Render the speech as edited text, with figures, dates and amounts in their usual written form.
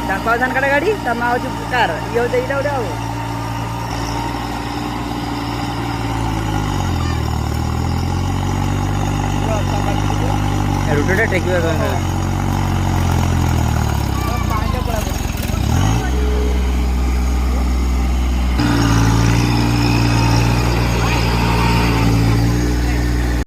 दाखवा कडे गाडी तर मावची कार येऊ दे इकडे आहो रुटोटा टेकिवा